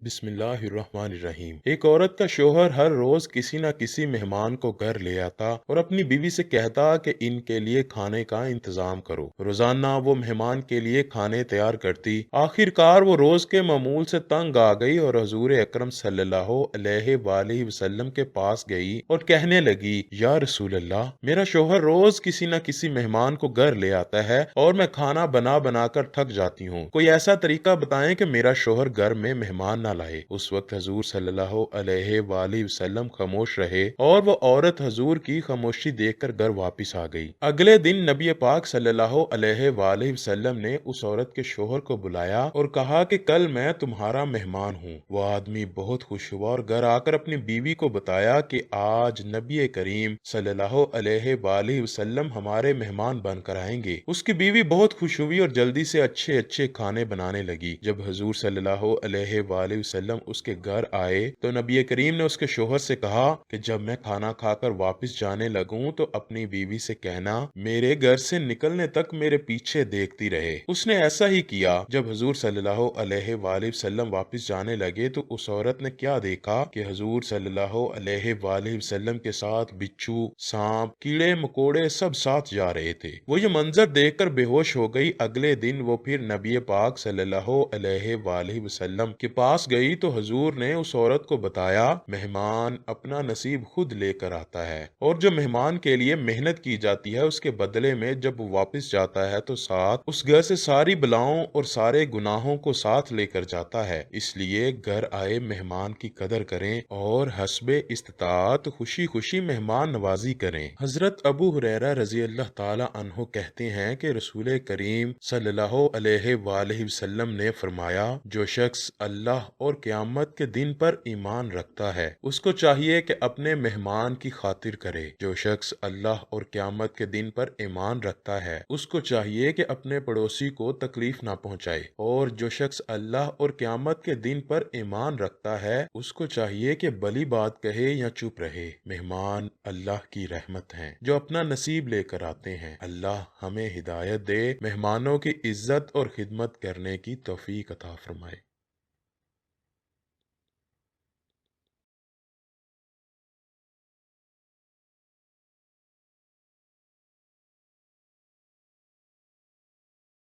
बिस्मिल्लाहिर्रहमानिर्रहीम। एक औरत का शोहर हर रोज किसी न किसी मेहमान को घर ले आता और अपनी बीवी से कहता कि इनके लिए खाने का इंतजाम करो। रोजाना वो मेहमान के लिए खाने तैयार करती। आखिरकार वो रोज के मामूल से तंग आ गई और हजूर अकरम सल्लल्लाहु अलैहि वसल्लम के पास गई और कहने लगी, या रसूल अल्लाह, मेरा शोहर रोज किसी न किसी मेहमान को घर ले आता है और मैं खाना बना बना कर थक जाती हूँ। कोई ऐसा तरीका बताएं कि मेरा शोहर घर में मेहमान ना लाए। उस वक्त हजूर सल्लल्लाहु अलैहि वसल्लम खामोश रहे और वो औरत हजूर की खामोशी देखकर घर वापस आ गई। अगले दिन नबी पाक सल्लल्लाहु अलैहि वसल्लम ने उस औरत के शोहर को बुलाया और कहा कि कल मैं तुम्हारा मेहमान हूँ। वो आदमी बहुत खुश हुआ और घर आकर अपनी बीवी को बताया कि आज नबी करीम सल्लल्लाहु अलैहि वसल्लम हमारे मेहमान बनकर आएंगे। उसकी बीवी बहुत खुश हुई और जल्दी से अच्छे अच्छे खाने बनाने लगी। जब हजूर सल्लल्लाहु अलैहि वसल्लम उसके घर आए तो नबी करीम ने उसके शोहर से कहा कि जब मैं खाना खाकर वापस जाने लगूं तो अपनी बीवी से कहना मेरे घर से निकलने तक मेरे पीछे देखती रहे। उसने ऐसा ही किया। जब हजूर सल्लल्लाहु अलैहि वसल्लम वापस जाने लगे तो उस औरत ने क्या देखा कि हजूर सल्लल्लाहु अलैहि वसल्लम के साथ बिच्छू, सांप, कीड़े मकोड़े सब साथ जा रहे थे। वो ये मंजर देखकर बेहोश हो गई। अगले दिन वो फिर नबी पाक सल्लल्लाहु अलैहि वसल्लम के पास गई तो हजूर ने उस औरत को बताया, मेहमान अपना नसीब खुद लेकर आता है और जो मेहमान के लिए मेहनत की जाती है उसके बदले में जब वो वापस जाता है तो साथ उस घर से सारी बलाओं और सारे गुनाहों को साथ लेकर जाता है। इसलिए घर आए मेहमान की कदर करें और हस्बे इस्तात खुशी खुशी मेहमान नवाजी करें। हजरत अबू हुरैरा रजी अल्लाह ताला अन्हो कहते हैं कि रसूल करीम सल्लल्लाहु अलैहि वसल्लम ने फरमाया, जो शख्स अल्लाह और क़यामत के दिन पर ईमान रखता है उसको चाहिए कि अपने मेहमान की खातिर करे। जो शख्स अल्लाह और क़यामत के दिन पर ईमान रखता है उसको चाहिए कि अपने पड़ोसी को तकलीफ ना पहुंचाए। और जो शख्स अल्लाह और क़यामत के दिन पर ईमान रखता है उसको चाहिए कि भली बात कहे या चुप रहे। मेहमान अल्लाह की रहमत हैं जो अपना नसीब लेकर आते हैं। अल्लाह हमें हिदायत दे, मेहमानों की इज्जत और खिदमत करने की तौफीक अता फरमाए।